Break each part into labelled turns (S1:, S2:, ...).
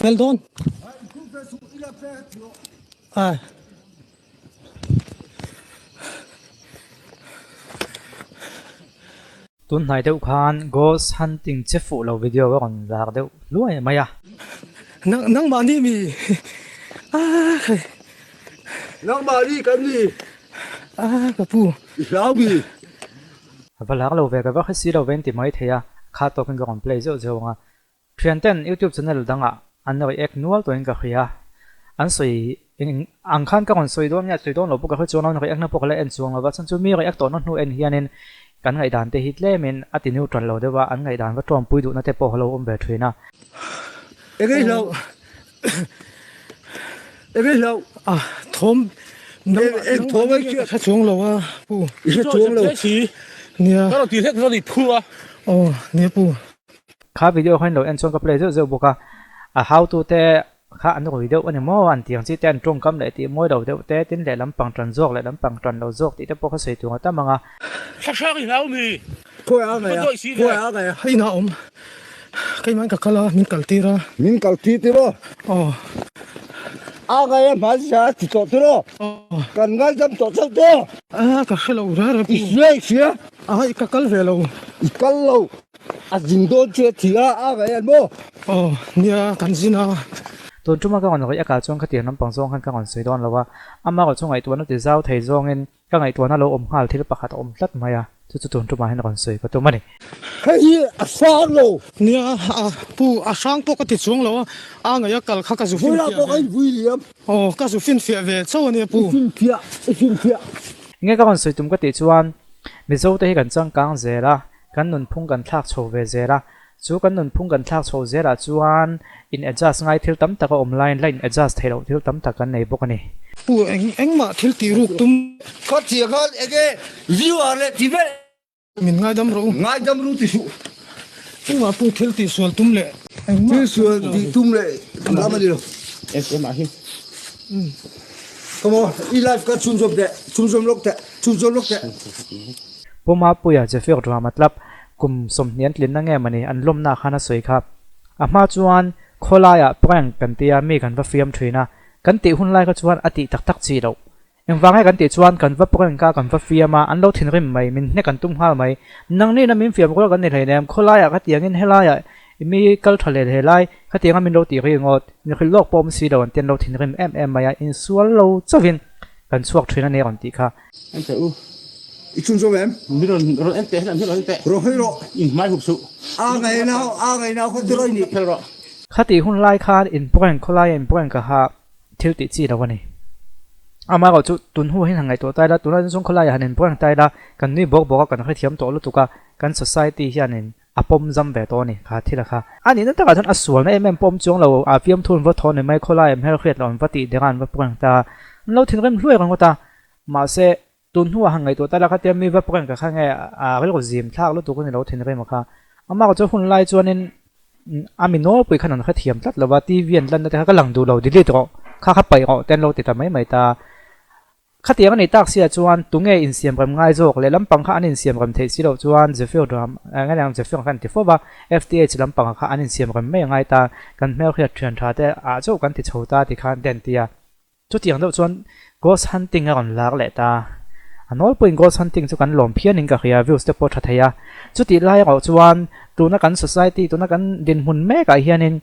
S1: Well done.
S2: Tun này đâu khan ghost hunting chế phụ lâu video có còn ra đâu luôn mày à
S1: Nang mà đi mi.
S3: Nang mà đi cái gì?
S1: Cái pu.
S3: Sao gì?
S2: và lá lâu về cái vác xí lâu bên tìm mấy thế à khá to cái còn play rồi rồi à truyền tên YouTube channel đang à anh nói ek nual tôi cái kia anh soi anh khan cái còn soi đón nha soi đón lâu bốc cái chỗ nào cái ek nó bốc lại anh xuống là vậy xong mi cái ek to nó nu anh hiền nênกันไงด่านเตหิตเล่มันอตินิวตรันเราได้ว่าอันไงด่านว่าตรอมปุยดูนะแต่พอเราอมแบบทวีนะ
S3: เอ้ยเรา
S1: ทอม
S3: ทอมไม่เชื่อ
S1: ถ้าช่วงเราว่าปู
S3: ช่วงเรา
S1: เนี่ย
S3: ก็เราตีเล็กเราตีพัว
S1: เนี่ยปู
S2: ข้าวิดีโอให้เราเอ็นชวนกับเพลย์เจ้าบอกว่าhow to แต่ข้าอันนี้วิดีโออันนี้มั่วอันที่ยังที่เต้นตรงกับเลยที่มั่วเราเดี๋ยวเต้นเลยลำปังตรันจอกเลยลำปังตรันเราจอกที่แต่พอเขาใส่ตัวตั้งมังอ่ะ
S3: ข้าชอบอีกแล้วมีคุยอะไร
S1: ให้น้าใครมันกับเขาละมินกัลตีระ
S3: อะไรมาจากที่ตัวตัวกันงานจำตัวเจ้าตัว
S1: กับเขาเราเรื่องปู
S3: เสีย
S1: กับกัลเวล
S3: เราจิงโดนเชื่อที่อะไรมั้ง
S1: เนี่ยกันสินะ
S2: ตัวจุ่มก็คนเราอยากการช่วงขัดเตียงน้ำปังช่วงขันก็คนสวยดอนแล้วว่าอามาก็ช่วงไอตัวนั้นจะเจ้าไทยช่วงเงินก็ไอตัวนั้นเราอมข้าวที่เราประคัดอมลัดมาอ่ะจุดจุ่มมาให้คนสวยก็ตัวมันนี่
S3: เฮ้ยฟังเรา
S1: เนี่ยปูช่างปกติช่วงเราไงอยากกัลข้าก็จะฟิน
S3: เฟีย
S1: ก็จะฟินเฟียเวทโซ่เนี่ยปู
S3: ฟินเฟีย
S2: งั้นก็คนสวยจุ่มก็ติดชวนมีโซ่ที่กันจังกลางเจระกันนุ่นพุ่งกันทักโชว์เวเจระจูกันนุ่นพุ่งกันทักโชว์เจระชวนin adjust ง่ายที่ตั้มตะก็อมไลน์ adjust ให้เราที่ตั้มตะกันในพวกนี้
S1: ปูเอ็งมาที่ตีรูกตุ้ม
S3: เขาเสียเขาเองวิวอะไรที่เว้
S1: มินง่ายดำ
S3: รู้ที่สุด
S1: เอ็งมาปูที่ตีส่วนตุ้มเลย
S3: ที่ส่วนที่ตุ้มเลยทำอะไรหรอมาฮิcome on อีไลฟ์ก็ชุ่มชมโลกแต่
S2: พวกมาปุยอาจจะเฟี้ยวตัวมาตับกลุ่มสมเนียนลิ้นนั่งแง่มันนี่อันล้มหน้าข้าน่าสวยครับมาจวนโคลายะแปลงกันเตียมีกันว่าเฟียมทรีนะกันติหุ่นไล่ก็จวนอติตักจีเรายังฟังให้กันติจวนกันว่าแปลงกันว่าเฟียมาอันเราทิ้งริมไม่มินเนี่ยกันตุ้มห้าไม่นังนี่นะมินเฟียมก็กันในไทยเนี่ยโคลายะก็เตียงินเฮลายะมีกัลทะเลเฮลายก็เตียงมินเราตีริงอดนี่คือโลกปอมสีเราเตียนเราทิ้งริมมาอินส่วนเราจะวินกันสวกทรีนั่นเองติค่ะ
S3: อีชุ่มชมมีรถเอ็นเตะมีรถเอ็นเตะรถให้รถอินไม่หุบสุไงนะคนที่รถนี่เพลร
S2: ข้าตีหุ่นไล่คาอินแปลงโคลายอินแปลงก็หาทิวติจีแล้ววันนี้มาก็จุดตุนหัวให้ทางไงตัวใต้ละตัวนั้นส่งโคลายหันอินแปลงใต้ละกันนี่บอกกันให้เทียมตัวลุตุกะกัน society ที่อันนี้ปมจำแบบตัวนี่ค่ะที่ละค่ะอันนี้นั่นแต่การทำส่วนในปมจงเราเฟียมทุนวัดทอนในไม่โคลายให้เราเครียดเราวัดตีเดียกันวัดแปลงตาเราถึงเริ่มรวยกันว่าตามาเสตุนหัวหังไงตัวแต่ละก็เตรียมมีวัดแปลงกับข้างไงเรียกว่าจิมทากลุตุกันเราถึงเริ่มค่ะมาก็จะหุ่นไล่จวนนี้มิโนปุยขนาดเขาเทียมตัดแล้วว่าที่เวียนลันแต่เขาหลังดูเราดีๆตัวข้าไปเอาแต่เราติดทำไม่ตาข้าเตียงในตักเสียจวนตุ้งเงอินเสียมกันง่ายจอกเลยลำปังข้าอันอินเสียมกันเทสิเราจวนจะฟิลดรามงั้นเราจะฟิลกันที่ฟ้า FTH ลำปังข้าอันอินเสียมกันไม่ง่ายตากันไม่เอาเครียดเทรนทาแต่อาจจะกันที่โชว์ตาที่ข้าเด่นเตียจุดที่อย่างเราจวน ghost hunting กันหลักเลยตาอันนั้นเป็น ghost hunting จุกันหลอมเพี้ยนกับเฮียวิวสเตปโปทัทยาจุดที่ไล่เราจวนตัวนักการ society ตัวนักการดินหุ่นแม่กับเฮียนิน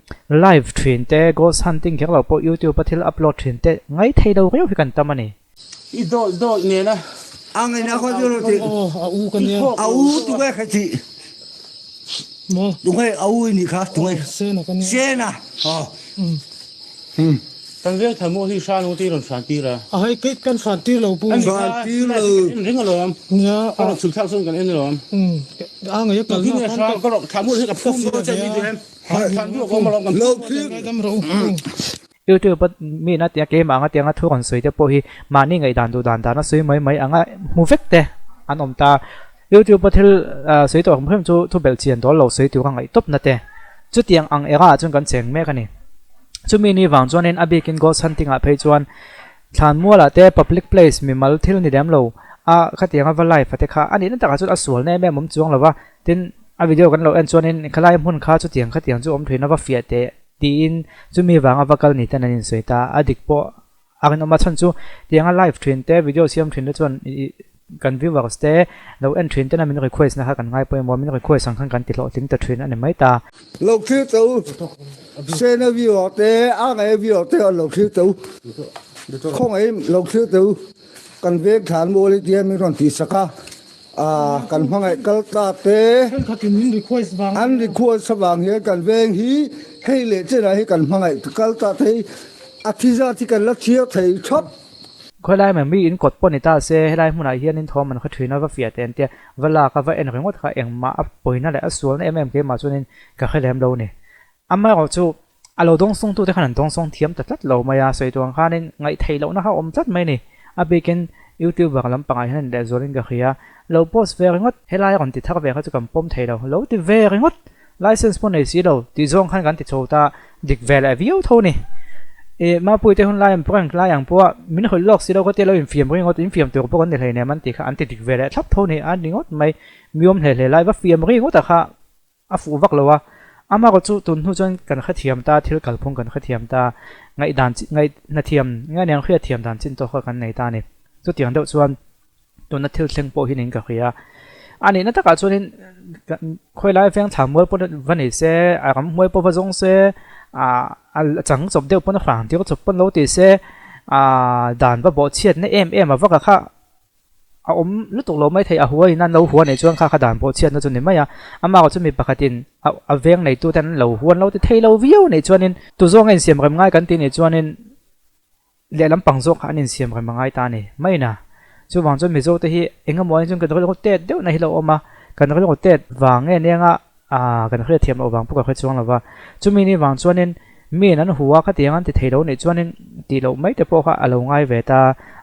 S2: live train แต่ ghost hunting ที่เราพอ YouTube พัฒนาอัพโหลด train แต่ไงไทยเราเรียกกันตามมันนี่
S3: อีโดเนี่ยนะไงนะเขาจะรู้ที่
S1: กันเนี่ย
S3: ตัวแค่ที่ตัวแค่นี่ครับตัวเซนะตั้งเรื่องทำโมที่ชาโนที่หล่นฝันตีละ
S1: ให้กิดกันฝันตีเราปู
S3: ฝันตีเราเรื่องอะไร
S1: เนี่ย
S3: เราสุดท้ายส่งกันเองหรอ
S1: ไงกัน
S3: ที่เนี่ยชาก็ทำโมที่กับพุ่งก็จะมีด้วยฝันที่เรามาลองกันเราที่
S2: YouTube มีนัดเตียเกมอ่างเตียงทุกคนสวยแต่พอฮีมานี่ไงดันดูดันนะสวยไหมอ่างมูฟิกเตอันอมตา YouTube พัฒนาสวยตัวของเพิ่มทุเบลเชียนตัวเราสวยตัวกันไงตบนั่นเตจุดเตียงอ่างเอร่าจนกันเสียงแม่กันนี่จุดมีนี่วางจวนเองอบิกิน ghost hunting ไปจวนทานมัวละแต่ public place มีมัลทิลนี่เดมเราขัดเตียงว่าไลฟ์ฟัตค่ะอันนี้นั่นแต่ก็จุดอสวลแน่แม่ผมจวงเราว่าทินวิดีโอกันเราเอ็นจวนเองขลายหุ่นข้าจุดเตียงขัดเตียงจุดอมถุยนับว่าเฟียเต tin chu mi wanga vakal ni tan anin soita adik po akin oma chon chu tianga live train te video siam train chon kan viewers te lo en train te na min request na ha kan ngai po mo min request sang khan kan ti lo ting ta train ani mai ta
S3: lộc thứ tấu xe nó view te ngai view te lộc thứ tấu không ấy lộc thứ tấu kan vek than mo li tiam mi ron ti saka kan hmangai kal ta te
S1: khatin min request wang
S3: an request sawang he kan veng hi hei le chena hi kan hmangai kal ta thei athiza ti kan la chiao thei chop
S2: khoi lai ma mi in kot pon ita se helai hmuna hian in thom man kha thina wa fia ten te wala ka wa en ringot kha engma a poina le asual na mm ke ma chunin ka khelem lo ni amma ro chu alo dong song tu te khan dong song thiam ta tlat lo maya sei tuang khanin ngai thei lo na ha om chat mai ni a beken YouTube wa lam pangai han de zorin ga khia lo post ve ringot helai ron ti thak ve kha chu kam pom thei lo ti ve ringot license pon nei si lo ti zong khan kan ti chota dik ve la view tho ni ma pui te hun lai prank lai ang po min hol lok si lo ko te lo in fiam ringot in fiam to po kon ne hlei ne man ti kha an ti dik ve la thap tho ni an ringot mai miom hle lai wa fiam ringot ta kha a fu wak lo wa ama ko chu tun hu chon kan kha thiam ta thil kalphung kan kha thiam ta ngai dan ngai na thiam ngai nyang khia thiam dan chin to kha kan nei ta ni chu tiang deuh chuan tun na thil thleng po hi ning ka khia ani na ta ka chuanin khoi lai feng thamol po vani se a ram hoi po vazong se a chang chop deuh pon hrang ti ko chop pon lo ti se a dan ba bo chiat na em a vaka kha a lutuk lo mai thei a huai nan lo huan nei chuan kha dan bo chiat na chu ni mai ama ko chu mi pakhatin a veng nei tu tan lo huan lo ti thei lo view nei chuanin tu zong en siam rem ngai kan ti nei chuanin le lam pang zok anin siam rem ngai ta ni mai na chu wang chu mi zo te hi enga mo chung kan ro te deuh na hi lo oma kan ro te wang nge nenga kan khre thiam lo wang pu ka khre chuang lawa chu mi ni wang chuanin mi nan huwa kha tiang an ti thei lo nei chuanin ti lo mai te po kha alo ngai ve ta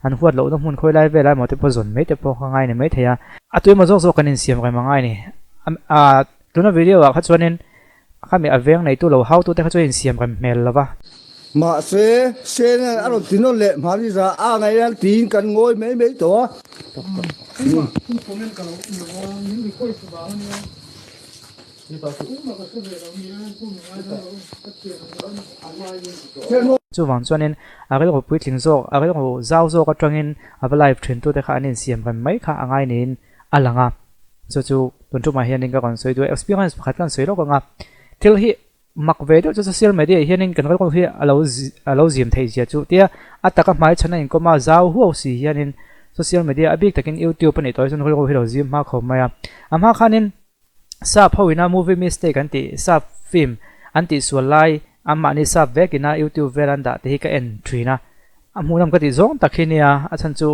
S2: an huat lo na mun khoi lai ve lai mo te po zon mai te po kha ngai ne mai theya atui ma zo kanin siam rem ngai ni tuna video kha chuanin kha mi aveng nei tu lo how tu te kha chuin siam rem mel lawa
S3: mà xe này ăn được tin nó lẹ mà đi ra ngày ăn tin cần ngồi mấy tổ
S2: chu wang chuanin agel ro pui tling zo agel ro zau zo ka tangin ava live train tu te kha anin siam kan mai kha angai nin alanga chu tun tu ma hian ning ka kon soi du experience pakhat kan soi ro ka nga til hi mak ve do social media hianin kan ko hi alo zim thei sia chu tia ataka mai chana in ko ma zau hu si hianin social media abik takin YouTube pani toy sun ko hi lo zim ma khom maya ama khanin sa phawina movie mistake anti sa film anti sualai amma ni sa vekina YouTube veranda te hi ka entry na amunam ka ti zong takhinia achan chu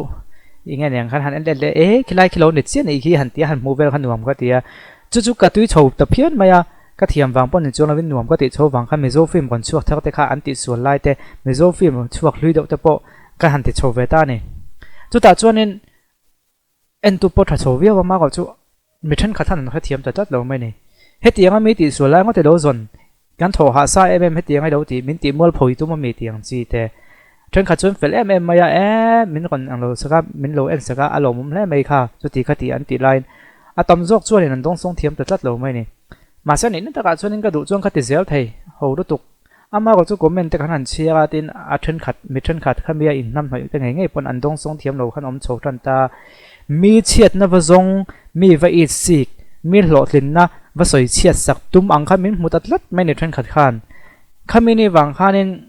S2: inge neng khan han en le khilai khilo ni chen ei hi han ti han movie khan nuam ka tia chu ka tui chho ta phian maya ka thiam wang pon chuang lawin nuam ka ti chho wang kha mezo film kon chuak thak te kha anti sualai te mezo film chuak hlui do te po ka han ti chho ve ta ni chu ta chuanin en tu po tha chho wi wa ma ko chu mi then kha than kha thiam ta tat lo mai ni he tianga mi ti sualai ngo te lo zon kan tho ha sa em he tianga lo ti min ti mol phoi tu ma mi tiang chi te then kha chun fel em maya min kon ang lo saka min lo en saka alom hle mai kha chu ti kha ti anti line atom jok chuan an dong song thiam ta tat lo mai ni mà sao nên ta cả cho nên cái độ chuông cái tiền zéo thầy hầu đó tục ama có chỗ comment ta khán hành chia ra tin thân khát mi thân khát khăm bia in năm phải ta ngày ngày pon ăn đông song thiam lâu khăn om chầu trăn ta mi chiết na vợ zong mi vợ ít xịt mi lọt lên na vợ soi chiết sặc tum ang khăm min một tát lát mấy thân khát khan khăm min vàng khan nên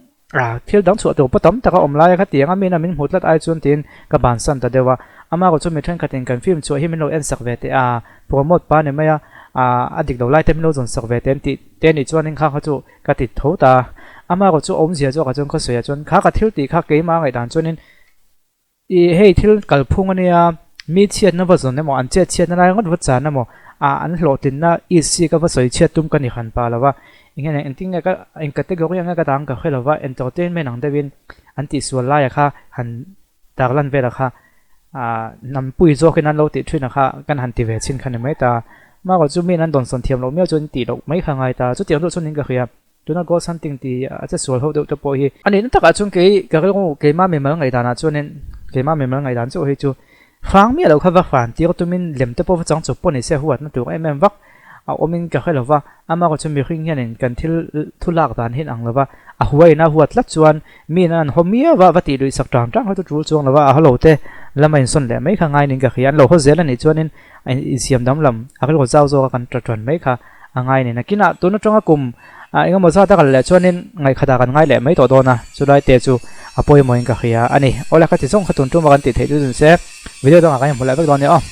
S2: thiếu đắng chuột đồ bắt tóm ta có om lai khát tiếng amin amin một lát ai chuan tin các bạn san ta dewa ama có chỗ mi thân khát tin cần phim chuột hi min lo en sak về te promote pa ne maya adik do lai tem lo zon sak ve tem ti te ni chuan in kha kha chu ka ti tho ta ama ko chu om zia chu ka chon kha soya chon kha ka thil ti kha ke ma ngai dan chuan in i hei thil kal phung ania mi chiat na va zon ne mo an chiat na lai ngot wat cha na mo an hlo tin na i si ka va soi chiat tum ka ni khan pa lawa ingene enting ka in category anga ka dang ka khelawa entertainment ang devin anti sualai kha han darlan ve la kha nam pui zo ke nan lo ti thina kha kan han ti ve chin khan mai ta mà có chú mình ăn đòn sον thiam lâu mấy chuyện tỷ lộc mấy hàng ngày ta chú tiền đâu cho nên cái kia tôi nói có sản tiền thì chắc sửa hậu đầu cho bồi hi anh ấy nó tất cả chung cái mà mình mới ngày ta cho nên cái mà mình mới ngày ta cho hi chú phang mi đâu khá vất vả thì tôi mình làm tới bao trang chụp bữa này sẽ huat nó được em vắt omin ka khelova ama ko chumi khing hianin kan thil thulak dan hin anglova a huaina huat lat chuan minan homia wa vati lui sak tang tang hotu tul chuang lova a halote lamain son le mai kha ngai nin ka khian lo ho zel ani chuanin siam dam lam akal ko zau zo kan tran mai kha angai ni nakina tuna tonga kum inga mo sa ta kal le chuanin ngai khata kan ngai le mai to dona chulai te chu apoi moin ka khia ani ola kha ti chong khatun tu ma kan ti thei du se video dong ka hmula bek don ne